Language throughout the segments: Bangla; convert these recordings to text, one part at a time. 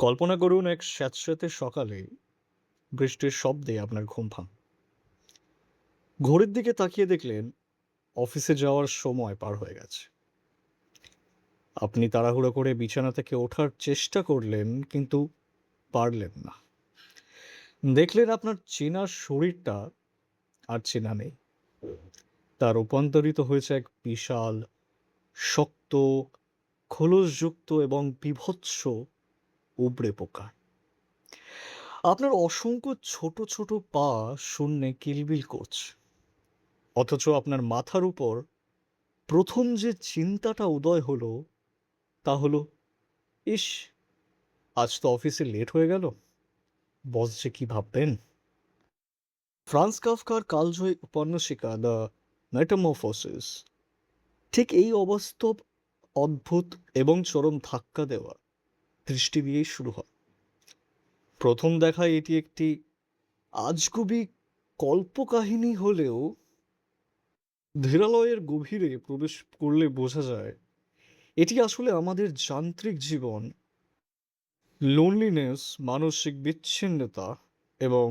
কল্পনা করুন এক স্যাঁতসেঁতে সকালে বৃষ্টির শব্দে আপনার ঘুম ভাঙল। ঘড়ির দিকে তাকিয়ে দেখলেন অফিসে যাওয়ার সময় পার হয়ে গেছে। আপনি তাড়াহুড়ো করে বিছানা থেকে ওঠার চেষ্টা করলেন, কিন্তু পারলেন না। দেখলেন আপনার চেনা শরীরটা আর চেনা নেই। তা রূপান্তরিত হয়েছে এক বিশাল, শক্ত, খোলসযুক্ত এবং বীভৎস উবড়ে পোকা। আপনার অসংখ্য ছোট ছোট পা শূন্যে কিলবিল করছে, অথচ আপনার মাথার উপর প্রথম যে চিন্তাটা উদয় হলো তা হলো, ইস, আজ তো অফিসে লেট হয়ে গেল। বস যে কি ভাববেন। ফ্রান্স কাফকার কালজয়ী উপন্যাসিকা দ্য মেটামরফোসিস ঠিক এই অবাস্তব, অদ্ভুত এবং চরম ধাক্কা দেওয়া দৃষ্টি দিয়েই শুরু হয়। প্রথম দেখায় এটি একটি আজগুবি কল্পকাহিনী হলেও ধীরালয়ের গভীরে প্রবেশ করলে বোঝা যায় এটি আসলে আমাদের যান্ত্রিক জীবন, লোনলিনেস, মানসিক বিচ্ছিন্নতা এবং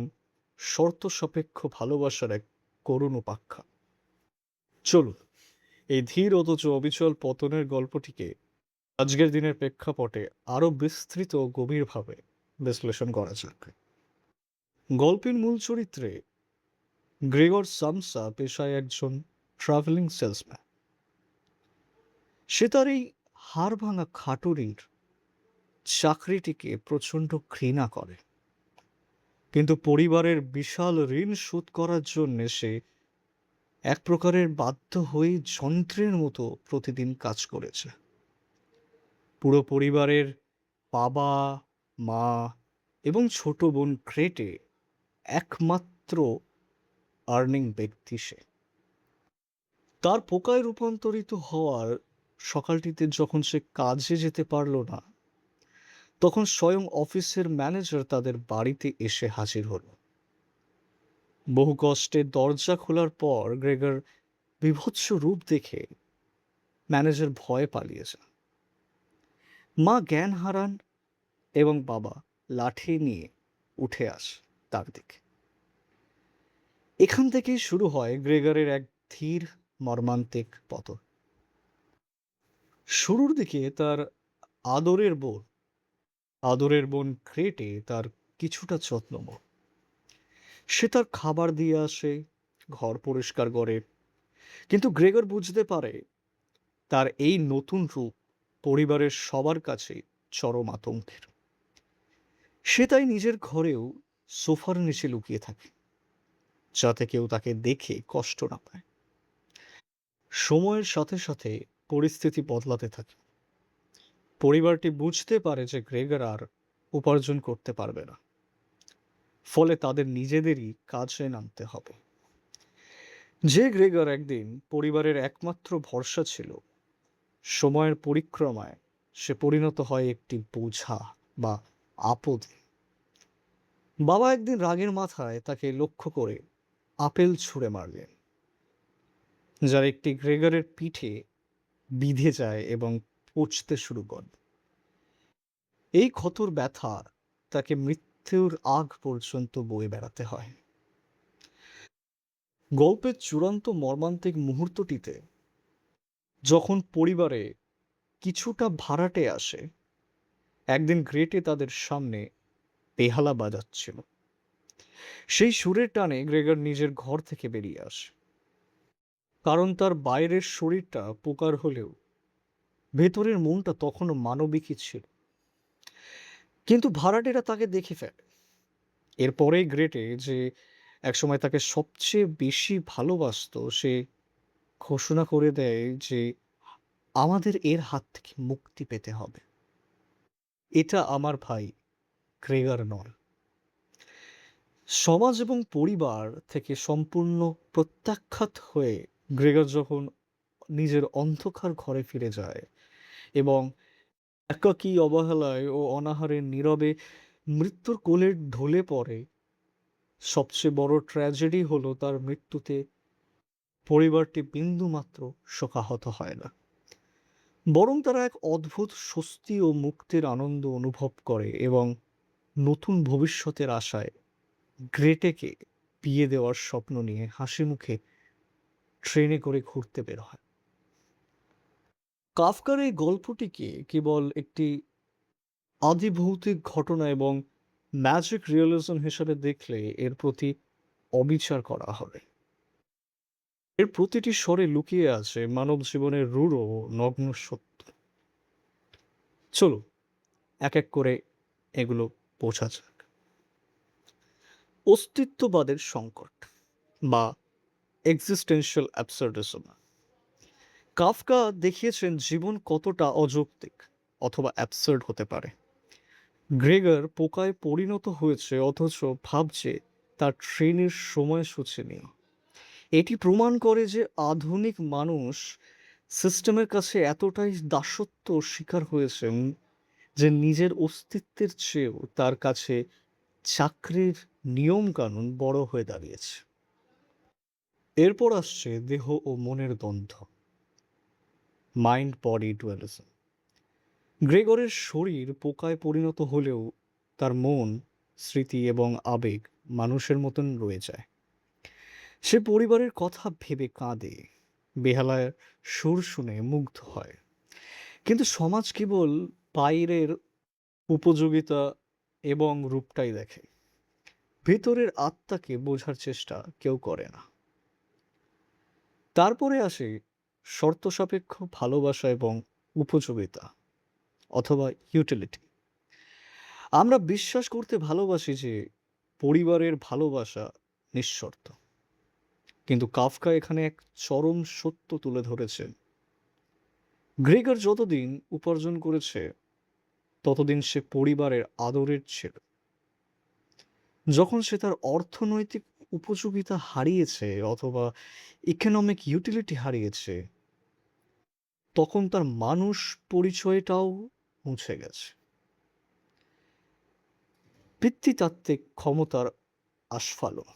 শর্ত সাপেক্ষ ভালোবাসার এক করুণ উপাখ্যান। চলুন এই ধীর অথচ অবিচল পতনের গল্পটিকে আজকের দিনের প্রেক্ষাপটে আরও বিস্তৃত ও গভীরভাবে বিশ্লেষণ করা যাক। গল্পের মূল চরিত্রে গ্রেগর সামসা পেশায় একজন ট্রাভেলিং সেলসম্যান। সে তার এই হাড়ভাঙা খাটুরির চাকরিটিকে প্রচণ্ড ঘৃণা করে, কিন্তু পরিবারের বিশাল ঋণ শোধ করার জন্যে সে এক প্রকারের বাধ্য হয়ে যন্ত্রের মতো প্রতিদিন কাজ করেছে। পুরো পরিবারের বাবা, মা এবং ছোট বোন ক্রেটে একমাত্র আর্নিং ব্যক্তি সে। তার পোকায় রূপান্তরিত হওয়ার সকালটিতে যখন সে কাজে যেতে পারল না, তখন স্বয়ং অফিসের ম্যানেজার তাদের বাড়িতে এসে হাজির হলো। বহু কষ্টে দরজা খোলার পর গ্রেগর বীভৎস রূপ দেখে ম্যানেজার ভয়ে পালিয়ে যান। মা জ্ঞান হারান এবং বাবা লাঠি নিয়ে উঠে আসে তার দিকে। এখান থেকেই শুরু হয় গ্রেগরের এক ধীর, মর্মান্তিক পতন। শুরুর দিকে তার আদরের বোন আদরের বোন ক্রেটে তার কিছুটা যত্নবান। সে তার খাবার দিয়ে আসে, ঘর পরিষ্কার করে, কিন্তু গ্রেগর বুঝতে পারে তার এই নতুন রূপ পরিবারের সবার কাছে চরম আতঙ্কের। সে তাই নিজের ঘরেও সোফার নিচে লুকিয়ে থাকে, যাতে কেউ তাকে দেখে কষ্ট না পায়। সময়ের সাথে সাথে পরিস্থিতি বদলাতে থাকে। পরিবারটি বুঝতে পারে যে গ্রেগর আর উপার্জন করতে পারবে না, ফলে তাদের নিজেদেরই কাজে নামতে হবে। যে গ্রেগর একদিন পরিবারের একমাত্র ভরসা ছিল, সময়ের পরিক্রমায় সে পরিণত হয় একটি বোঝা বা আপদে। বাবা একদিন রাগের মাথায় তাকে লক্ষ্য করে আপেল ছুঁড়ে মারলেন, যার একটি গ্রেগরের পিঠে বিঁধে যায় এবং পচতে শুরু করে। এই ক্ষতর ব্যথা তাকে মৃত্যুর আগ পর্যন্ত বয়ে বেড়াতে হয়। গল্পের চূড়ান্ত মর্মান্তিক মুহূর্তটিতে যখন পরিবারে কিছুটা ভাড়াটে আসে, একদিন গ্রেটে তাদের সামনে বেহালা বাজাচ্ছিল। সেই সুরের টানে গ্রেগর নিজের ঘর থেকে বেরিয়ে আসে, কারণ তার বাইরের শরীরটা পোকার হলেও ভেতরের মনটা তখনও মানবিকই ছিল। কিন্তু ভাড়াটেরা তাকে দেখে ফেলে। এরপরেই গ্রেটে, যে একসময় তাকে সবচেয়ে বেশি ভালোবাসতো, সে ঘোষণা করে দেয় যে আমাদের এর হাত থেকে মুক্তি পেতে হবে। এটা আমার ভাই গ্রেগর নয়। সমাজ এবং পরিবার থেকে সম্পূর্ণ প্রত্যাখ্যাত হয়ে গ্রেগর যখন নিজের অন্ধকার ঘরে ফিরে যায় এবং একাকী, অবহেলায় ও অনাহারের নীরবে মৃত্যুর কোলে ঢলে পড়ে, সবচেয়ে বড় ট্র্যাজেডি হলো তার মৃত্যুতে পরিবারটি বিন্দুমাত্র শোকাহত হয় না, বরং তারা এক অদ্ভুত স্বস্তি ও মুক্তির আনন্দ অনুভব করে এবং নতুন ভবিষ্যতের আশায় গ্রেটেকে বিয়ে দেওয়ার স্বপ্ন নিয়ে হাসি মুখে ট্রেনে করে ঘুরতে বের হয়। কাফকার এই গল্পটিকে কেবল একটি আদিভৌতিক ঘটনা এবং ম্যাজিক রিয়েলিজম হিসেবে দেখলে এর প্রতি অবিচার করা হবে। এর প্রতিটি স্বরে লুকিয়ে আছে মানব জীবনের রূঢ় ও নগ্ন সত্য। চলো এক এক করে এগুলো বোঝা যাক। অস্তিত্ববাদের সংকট বা এক্সিস্টেনশিয়াল অ্যাবসার্ডিজম। কাফকা দেখিয়েছেন জীবন কতটা অযৌক্তিক অথবা অ্যাবসার্ড হতে পারে। গ্রেগার পোকায় পরিণত হয়েছে অথচ ভাবছে তার ট্রেনের সময়সূচি নেই। এটি প্রমাণ করে যে আধুনিক মানুষ সিস্টেমের কাছে এতটাই দাসত্ব শিকার হয়েছেন যে নিজের অস্তিত্বের চেয়েও তার কাছে চাকরির নিয়মকানুন বড় হয়ে দাঁড়িয়েছে। এরপর আসছে দেহ ও মনের দ্বন্দ্ব, মাইন্ড বডি ডুয়ালিজম। গ্রেগরের শরীর পোকায় পরিণত হলেও তার মন, স্মৃতি এবং আবেগ মানুষের মতন রয়ে যায়। সে পরিবারের কথা ভেবে কাঁদে, বেহালার সুর শুনে মুগ্ধ হয়, কিন্তু সমাজ কেবল বাইরের উপযোগিতা এবং রূপটাই দেখে, ভেতরের আত্মাকে বোঝার চেষ্টা কেউ করে না। তারপরে আসে শর্তসাপেক্ষ ভালোবাসা এবং উপযোগিতা অথবা ইউটিলিটি। আমরা বিশ্বাস করতে ভালোবাসি যে পরিবারের ভালোবাসা নিঃশর্ত, কিন্তু কাফকা এখানে এক চরম সত্য তুলে ধরেছেন। গ্রেগর যতদিন উপার্জন করেছে ততদিন সে পরিবারের আদরের ছিল। যখন সে তার অর্থনৈতিক উপযোগিতা হারিয়েছে অথবা ইকোনমিক ইউটিলিটি হারিয়েছে, তখন তার মানুষ পরিচয়টাও মুছে গেছে। পিতৃতাত্ত্বিক ক্ষমতার আস্ফালন।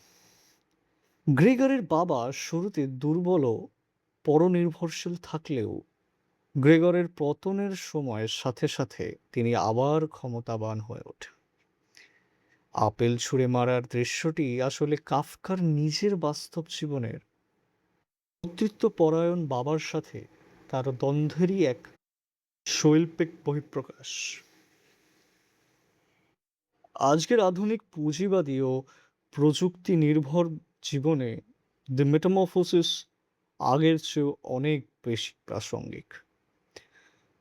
গ্রেগরের বাবা শুরুতে দুর্বল ও পরনির্ভরশীল থাকলেও গ্রেগরের পতনের সময়ের সাথে সাথে তিনি আবার ক্ষমতাবান হয়ে ওঠেন। আপেল ছুঁড়ে মারার দৃশ্যটি আসলে কাফকার নিজের বাস্তব জীবনের কর্তৃত্বপরায়ণ বাবার সাথে তার দ্বন্দ্বেরই এক শৈল্পিক বহিঃপ্রকাশ। আজকের আধুনিক পুঁজিবাদী ও প্রযুক্তি নির্ভর জীবনে দ্য মেটামরফোসিস আগের চেয়েও অনেক বেশি প্রাসঙ্গিক।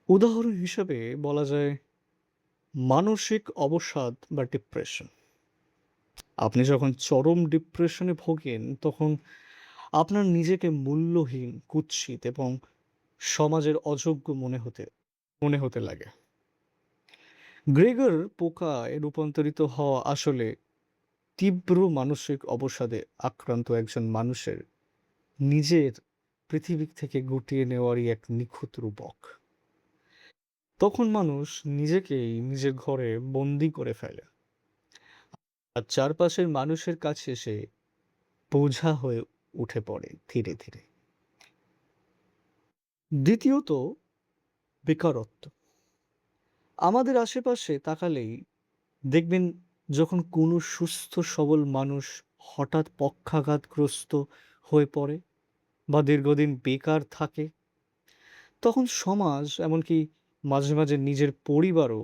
উদাহরণ হিসেবে বলা যায় মানসিক অবসাদ বা ডিপ্রেশন। আপনি যখন চরম ডিপ্রেশনে ভোগেন তখন আপনার নিজেকে মূল্যহীন, কুৎসিত এবং সমাজের অযোগ্য মনে হতে লাগে। গ্রেগর পোকায় রূপান্তরিত হওয়া আসলে তীব্র মানসিক অবসাদে আক্রান্ত একজন মানুষের নিজের পৃথিবী থেকে গুটিয়ে নেওয়ারই এক নিখুঁত রূপক। তখন মানুষ নিজেকেই নিজের ঘরে বন্দি করে ফেলে আর চারপাশের মানুষের কাছে সে বোঝা হয়ে উঠে পড়ে ধীরে ধীরে। দ্বিতীয়ত, বেকারত্ব। আমাদের আশেপাশে তাকালেই দেখবেন যখন কোনো সুস্থ সবল মানুষ হঠাৎ পক্ষাঘাতগ্রস্ত হয়ে পড়ে বা দীর্ঘদিন বেকার থাকে, তখন সমাজ এমনকি মাঝে মাঝে নিজের পরিবারও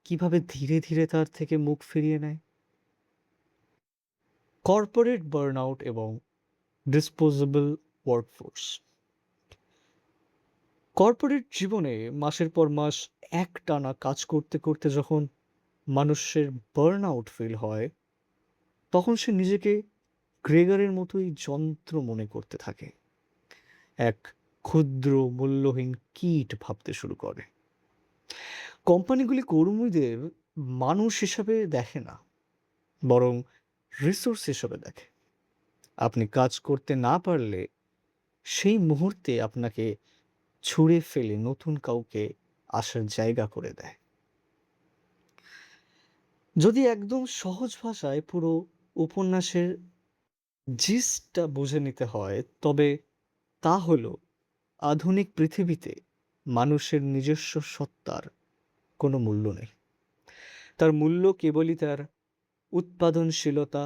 কিভাবে ধীরে ধীরে তার থেকে মুখ ফিরিয়ে নেয়। কর্পোরেট বার্নআউট এবং ডিসপোজেবল ওয়ার্কফোর্স। কর্পোরেট জীবনে মাসের পর মাস একটানা কাজ করতে করতে যখন মানুষের বার্ন আউট ফিল হয়, তখন সে নিজেকে গ্রেগারের মতোই যন্ত্র মনে করতে থাকে, এক ক্ষুদ্র মূল্যহীন কীট ভাবতে শুরু করে। কোম্পানিগুলি কর্মীদের মানুষ হিসাবে দেখে না, বরং রিসোর্স হিসাবে দেখে। আপনি কাজ করতে না পারলে সেই মুহূর্তে আপনাকে ছুঁড়ে ফেলে নতুন কাউকে আসার জায়গা করে দেয়। যদি একদম সহজ ভাষায় পুরো উপন্যাসের জিস্টটা বুঝে নিতে হয়, তবে তা হলো আধুনিক পৃথিবীতে মানুষের নিজস্ব সত্তার কোনো মূল্য নেই। তার মূল্য কেবলই তার উৎপাদনশীলতা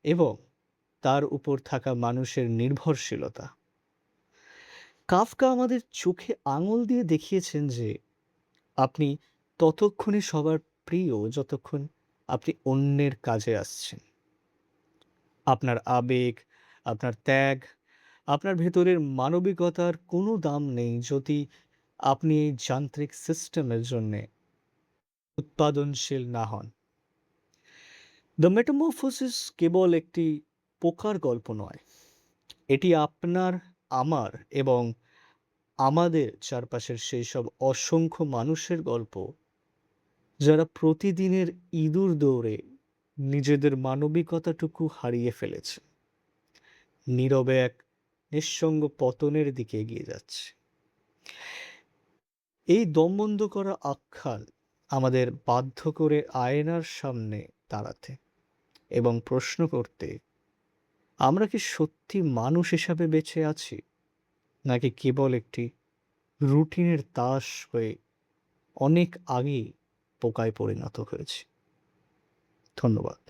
এবং তার উপর থাকা মানুষের নির্ভরশীলতা। কাফকা আমাদের চোখে আঙুল দিয়ে দেখিয়েছেন যে আপনি ততক্ষণই সবার প্রিয় যতক্ষণ আপনি অন্যের কাজে আসছেন। আপনার আবেগ, আপনার ত্যাগ, আপনার ভেতরের মানবিকতার কোনো দাম নেই যদি আপনি এই যান্ত্রিক সিস্টেমের জন্যে উৎপাদনশীল না হন। দ্য মেটামরফোসিস কেবল একটি পোকার গল্প নয়, এটি আপনার, আমার এবং আমাদের চারপাশের সেই সব অসংখ্য মানুষের গল্প যারা প্রতিদিনের ইঁদুর দৌড়ে নিজেদের মানবিকতাটুকু হারিয়ে ফেলেছে, নীরবে এক নিঃসঙ্গ পতনের দিকে এগিয়ে যাচ্ছে। এই দমবন্ধ করা আখ্যান আমাদের বাধ্য করে আয়নার সামনে দাঁড়াতে এবং প্রশ্ন করতে, আমরা কি সত্যি মানুষ হিসাবে বেঁচে আছি, নাকি কেবল একটি রুটিনের তাস হয়ে অনেক আগেই পোকায় পরিণত হয়েছি। ধন্যবাদ।